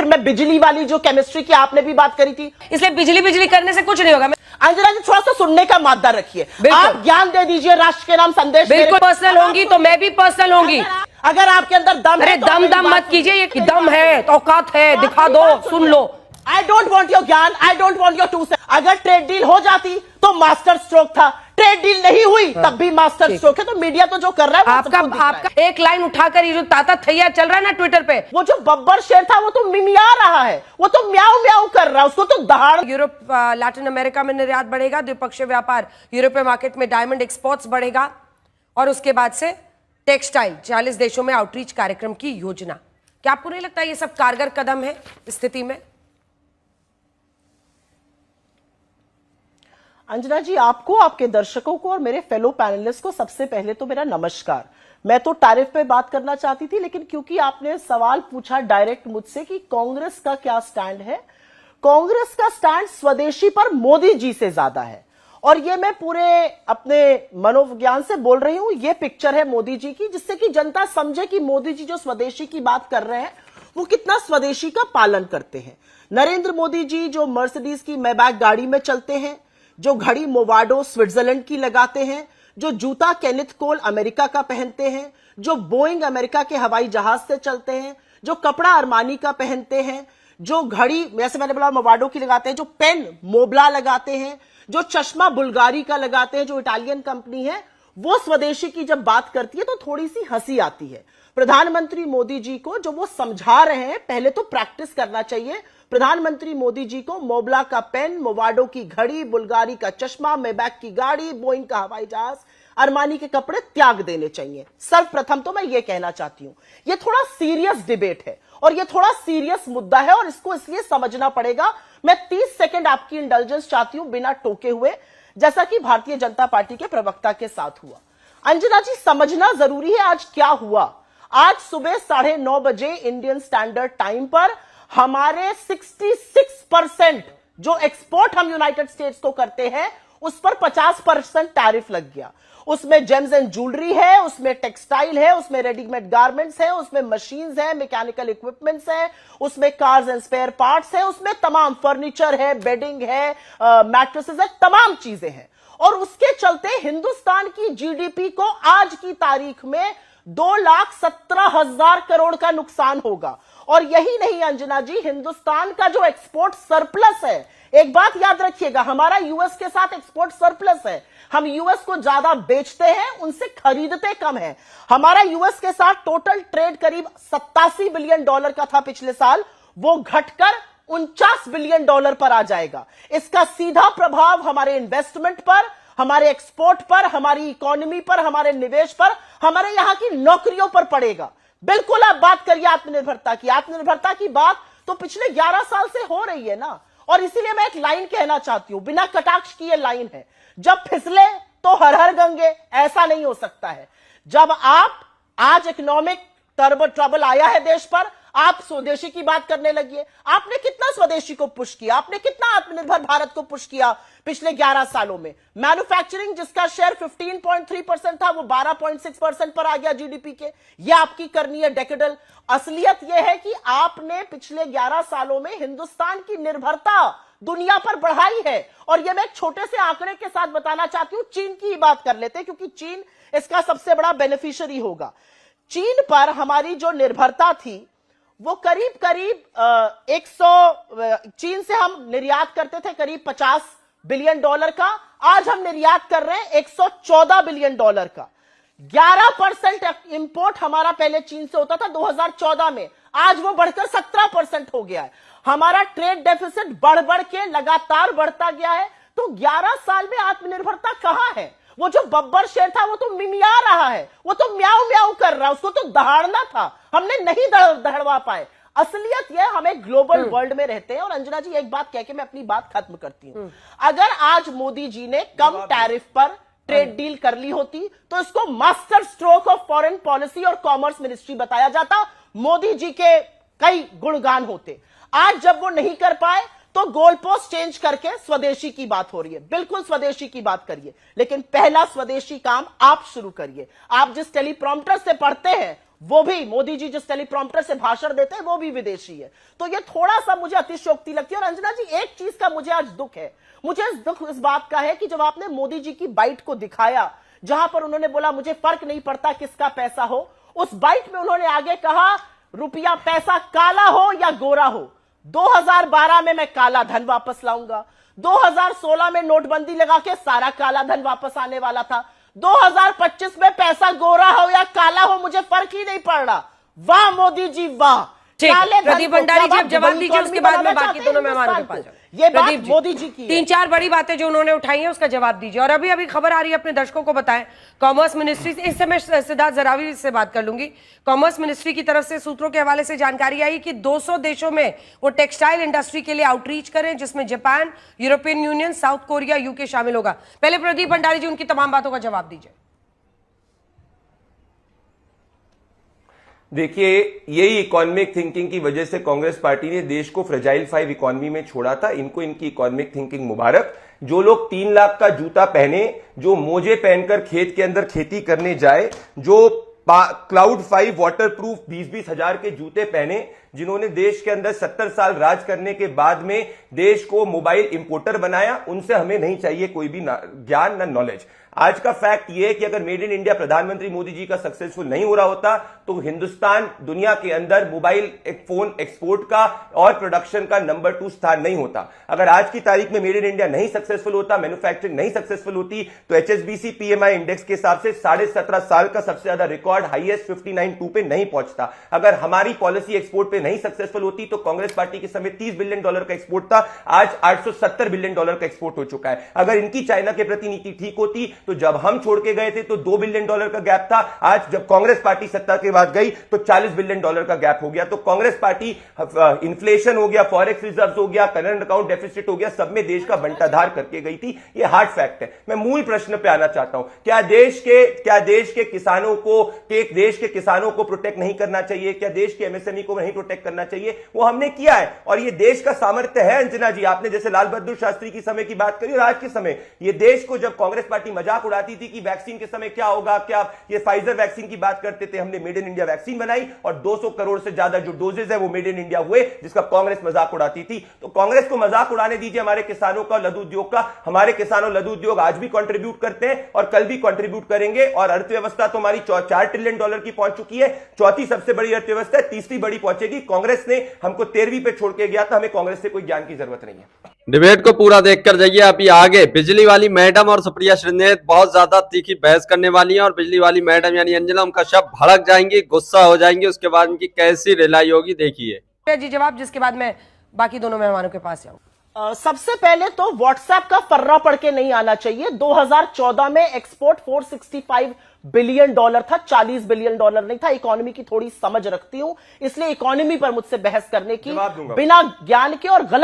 मैं बिजली वाली जो केमिस्ट्री की आपने भी बात करी थी, इसलिए बिजली बिजली करने से कुछ नहीं होगा। अंजना जी थोड़ा सा सुनने का मादा रखिए, आप ज्ञान दे दीजिए, राष्ट्र के नाम संदेश। बिल्कुल पर्सनल होंगी तो मैं भी पर्सनल होंगी। अगर आपके अंदर दम है, दम मत कीजिए, ये दम है तो औकात है, दिखा दो, सुन लो। आई डोंट वॉन्ट योर ज्ञान, I don't want your two cents. अगर ट्रेड डील हो जाती तो मास्टर स्ट्रोक था, ट्रेड डील नहीं हुई तब भी मास्टर स्ट्रोक है। तो मीडिया तो जो कर रहा है आपका एक लाइन उठाकर ये जो ताता थैया चल रहा है ना ट्विटर पे, वो जो बब्बर शेर था वो तो मिमिया रहा है, वो तो म्याऊ म्याऊ कर रहा है, उसको तो दहाड़। यूरोप लैटिन अमेरिका में निर्यात बढ़ेगा, द्विपक्षीय व्यापार, यूरोपीय मार्केट में डायमंड एक्सपोर्ट्स बढ़ेगा, और उसके बाद से टेक्सटाइल 40 देशों में आउटरीच कार्यक्रम की योजना। क्या आपको नहीं लगता ये सब कारगर कदम है स्थिति में? अंजना जी, आपको, आपके दर्शकों को और मेरे फेलो पैनलिस्ट को सबसे पहले तो मेरा नमस्कार। मैं तो टैरिफ पे बात करना चाहती थी, लेकिन क्योंकि आपने सवाल पूछा डायरेक्ट मुझसे कि कांग्रेस का क्या स्टैंड है, कांग्रेस का स्टैंड स्वदेशी पर मोदी जी से ज्यादा है। और ये मैं पूरे अपने मनोविज्ञान से बोल रही हूं। ये पिक्चर है मोदी जी की, जिससे कि जनता समझे कि मोदी जी जो स्वदेशी की बात कर रहे हैं वो कितना स्वदेशी का पालन करते हैं। नरेंद्र मोदी जी जो मर्सिडीज की मैबैक गाड़ी में चलते हैं, जो घड़ी मोवाडो स्विट्जरलैंड की लगाते हैं, जो जूता केनिथ कोल अमेरिका का पहनते हैं, जो बोइंग अमेरिका के हवाई जहाज से चलते हैं, जो कपड़ा अरमानी का पहनते हैं, जो घड़ी जैसे मैंने बोला मोवाडो की लगाते हैं, जो पेन मोबला लगाते हैं, जो चश्मा बुल्गारी का लगाते हैं, जो इटालियन कंपनी है, वो स्वदेशी की जब बात करती है तो थोड़ी सी हंसी आती है। प्रधानमंत्री मोदी जी को जो वो समझा रहे हैं, पहले तो प्रैक्टिस करना चाहिए। प्रधानमंत्री मोदी जी को मोबला का पेन, मोवाडो की घड़ी, बुल्गारी का चश्मा, मेबैक की गाड़ी, बोइंग का हवाई जहाज, अरमानी के कपड़े त्याग देने चाहिए। सर्वप्रथम तो मैं ये कहना चाहती हूं, ये थोड़ा सीरियस डिबेट है और ये थोड़ा सीरियस मुद्दा है और इसको इसलिए समझना पड़ेगा। मैं 30 सेकंड आपकी इंडल्जेंस चाहती हूं बिना टोके हुए, जैसा कि भारतीय जनता पार्टी के प्रवक्ता के साथ हुआ। अंजना जी, समझना जरूरी है आज क्या हुआ। आज सुबह 9:30 बजे इंडियन स्टैंडर्ड टाइम पर हमारे 66% जो एक्सपोर्ट हम यूनाइटेड स्टेट्स को करते हैं उस पर 50% टैरिफ लग गया। उसमें जेम्स एंड ज्वेलरी है, उसमें टेक्सटाइल है, उसमें रेडीमेड गारमेंट्स है, उसमें मशीन्स है, मैकेनिकल इक्विपमेंट्स है, उसमें कार्स एंड स्पेयर पार्ट्स है, उसमें तमाम फर्नीचर है, बेडिंग है, मैट्रेसेस है, तमाम चीजें हैं। और उसके चलते हिंदुस्तान की जीडीपी को आज की तारीख में 2,17,000 करोड़ का नुकसान होगा। और यही नहीं अंजना जी, हिंदुस्तान का जो एक्सपोर्ट सरप्लस है, एक बात याद रखिएगा, हमारा यूएस के साथ एक्सपोर्ट सरप्लस है। हम यूएस को ज्यादा बेचते हैं, उनसे खरीदते कम है। हमारा यूएस के साथ टोटल ट्रेड करीब $87 बिलियन का था पिछले साल, वो घटकर $49 बिलियन पर आ जाएगा। इसका सीधा प्रभाव हमारे इन्वेस्टमेंट पर, हमारे एक्सपोर्ट पर, हमारी इकोनॉमी पर, हमारे निवेश पर, हमारे यहां की नौकरियों पर पड़ेगा। बिल्कुल आप बात करिए आत्मनिर्भरता की, आत्मनिर्भरता की बात तो पिछले 11 साल से हो रही है ना। और इसीलिए मैं एक लाइन कहना चाहती हूं, बिना कटाक्ष की ये लाइन है, जब फिसले तो हर हर गंगे, ऐसा नहीं हो सकता है। जब आप आज इकोनॉमिक ट्रबल आया है देश पर, आप स्वदेशी की बात करने लगी है। आपने कितना स्वदेशी को पुश किया, आपने कितना आत्मनिर्भर भारत को पुश किया पिछले 11 सालों में। मैन्युफैक्चरिंग जिसका शेयर 15.3% था वो 12.6% पर आ गया जीडीपी के। ये आपकी करनी है डेकेडल। असलियत यह है कि आपने पिछले 11 सालों में हिंदुस्तान की निर्भरता दुनिया पर बढ़ाई है। और यह मैं एक छोटे से आंकड़े के साथ बताना चाहती हूं। चीन की बात कर लेते हैं क्योंकि चीन इसका सबसे बड़ा बेनिफिशियरी होगा। चीन पर हमारी जो निर्भरता थी वो करीब चीन से हम निर्यात करते थे करीब $50 बिलियन का। आज हम निर्यात कर रहे हैं $114 बिलियन का। 11% इंपोर्ट हमारा पहले चीन से होता था 2014 में, आज वो बढ़कर 17% हो गया है। हमारा ट्रेड डेफिसिट बढ़ बढ़ के लगातार बढ़ता गया है। तो 11 साल में आत्मनिर्भरता कहां है? वो जो बब्बर शेर था वो तो मिमिया रहा है, वो तो म्याऊ म्याऊ कर रहा है, उसको तो दहाड़ना था, हमने नहीं दहड़वा पाए। असलियत यह, हमें ग्लोबल वर्ल्ड में रहते हैं। और अंजना जी एक बात कह के मैं अपनी बात खत्म करती हूं। अगर आज मोदी जी ने कम टैरिफ पर ट्रेड डील कर ली होती तो इसको master stroke of foreign policy और कॉमर्स मिनिस्ट्री बताया जाता, मोदी जी के कई गुणगान होते। आज जब वो नहीं कर पाए तो गोल पोस्ट चेंज करके स्वदेशी की बात हो रही है। बिल्कुल स्वदेशी की बात करिए, लेकिन पहला स्वदेशी काम आप शुरू करिए। आप जिस टेलीप्रॉम्प्टर से पढ़ते हैं वो भी मोदी जी जिस टेलीप्रॉम्प्टर से भाषण देते हैं वो भी विदेशी है। तो ये थोड़ा सा मुझे अतिशयोक्ति लगती है। और अंजना जी, एक चीज का मुझे आज दुख है, मुझे दुख इस बात का है कि जब आपने मोदी जी की बाइट को दिखाया जहां पर उन्होंने बोला मुझे फर्क नहीं पड़ता किसका पैसा हो, उस बाइट में उन्होंने आगे कहा रुपया पैसा काला हो या गोरा हो, 2012 में मैं काला धन वापस लाऊंगा, 2016 में नोटबंदी लगा के सारा काला धन वापस आने वाला था, 2025 में पैसा गोरा हो या काला हो मुझे फर्क ही नहीं पड़ रहा। वाह मोदी जी वाह। ठीक, काले धन प्रदीप को भंडारी जी क्या अब जवाब बात दीजिए, उसके बाद में बाकी दोनों मेहमानों के पास जाऊं। ये बात प्रदीप जी, मोदी जी की है। 3-4 बड़ी बातें जो उन्होंने उठाई हैं उसका जवाब दीजिए। और अभी अभी खबर आ रही है, अपने दर्शकों को बताएं, कॉमर्स मिनिस्ट्री से, इस समय सिद्धार्थ जरावी से बात कर लूंगी, कॉमर्स मिनिस्ट्री की तरफ से सूत्रों के हवाले से जानकारी आई कि 200 देशों में वो टेक्सटाइल इंडस्ट्री के लिए आउटरीच करें, जिसमें Japan, European union, south Korea, UK शामिल होगा। पहले प्रदीप भंडारी जी उनकी तमाम बातों का जवाब दीजिए। देखिए, यही इकोनॉमिक थिंकिंग की वजह से कांग्रेस पार्टी ने देश को फ्रेजाइल 5 इकोनॉमी में छोड़ा था। इनको इनकी इकोनॉमिक थिंकिंग मुबारक। जो लोग 3 लाख का जूता पहने, जो मोजे पहनकर खेत के अंदर खेती करने जाए, जो क्लाउड 5 वाटरप्रूफ 20-20 हजार के जूते पहने, जिन्होंने देश के अंदर 70 साल राज करने के बाद में देश को मोबाइल इंपोर्टर बनाया, उनसे हमें नहीं चाहिए कोई भी ज्ञान न नॉलेज। आज का फैक्ट यह है कि अगर मेड इन इंडिया प्रधानमंत्री मोदी जी का सक्सेसफुल नहीं हो रहा होता तो हिंदुस्तान दुनिया के अंदर मोबाइल फोन एक्सपोर्ट का और प्रोडक्शन का नंबर 2 स्थान नहीं होता। अगर आज की तारीख में मेड इन इंडिया नहीं सक्सेसफुल होता, मैन्युफैक्चरिंग नहीं सक्सेसफुल होती, तो एचएसबीसी पीएमआई इंडेक्स के हिसाब से 17.5 साल का सबसे ज्यादा रिकॉर्ड हाईएस्ट 59.2 पे नहीं पहुंचता। अगर हमारी पॉलिसी एक्सपोर्ट पे नहीं सक्सेसफुल होती तो कांग्रेस पार्टी के समय $30 बिलियन का एक्सपोर्ट था, आज $870 बिलियन का एक्सपोर्ट हो चुका है। अगर इनकी चाइना के प्रति नीति ठीक होती तो जब हम छोड़ के गए थे तो $2 बिलियन का गैप था, आज जब कांग्रेस पार्टी सत्ता के बाद गई तो $40 बिलियन का गैप हो गया। तो कांग्रेस पार्टी इन्फ्लेशन हो गया, फॉरेक्स रिजर्व्स हो गया, करंट अकाउंट डेफिसिट हो गया, सब में देश का बंटाधार करके गई थी। ये हार्ड फैक्ट है। मैं मूल प्रश्न पे आना चाहता हूं, क्या देश के किसानों को प्रोटेक्ट नहीं करना चाहिए? क्या देश के एमएसएमई को नहीं प्रोटेक्ट करना चाहिए? वो हमने किया है और ये देश का सामर्थ्य है। अंजना जी, आपने जैसे लाल बहादुर शास्त्री की समय की बात करी और आज के समय, ये देश को जब कांग्रेस पार्टी मजाक उड़ाती थी कि वैक्सीन के समय क्या होगा, क्या ये फाइजर वैक्सीन की बात करते थे, हमने मेड इन इंडिया वैक्सीन बनाई और 200 करोड़ से ज्यादा जो डोजेज है वो मेड इन इंडिया हुए, जिसका कांग्रेस मजाक उड़ाती थी। तो कांग्रेस को मजाक उड़ाने दीजिए हमारे किसानों का, लघु उद्योग का। हमारे किसानों लघु उद्योग आज भी कंट्रीब्यूट करते हैं और कल भी कंट्रीब्यूट करेंगे और अर्थव्यवस्था तो हमारी $4 ट्रिलियन की पहुंच चुकी है। चौथी सबसे बड़ी अर्थव्यवस्था है, तीसरी बड़ी पहुंचेगी। कांग्रेस ने हमको 13वीं पे छोड़ के गया था, हमें कांग्रेस से कोई ज्ञान की जरूरत नहीं है। डिबेट को पूरा देखकर जाइए। अभी आगे बिजली वाली मैडम और सुप्रिया श्रीनेत बहुत ज्यादा तीखी बहस करने वाली हैं और बिजली वाली मैडम यानी अंजना उनका शब्द भड़क जाएंगी, गुस्सा हो जाएंगी। उसके बाद उनकी कैसी रिलाई होगी देखिए जी जवाब, जिसके बाद मैं बाकी दोनों मेहमानों के पास जाऊं। सबसे पहले तो व्हाट्सएप का फर्रा पढ़ के नहीं आना चाहिए। 2014 में एक्सपोर्ट $465 बिलियन था, $40 बिलियन नहीं था। इकोनॉमी की थोड़ी समझ रखती हूं, इसलिए इकोनॉमी पर मुझसे बहस करने की बिना ज्ञान के और गलत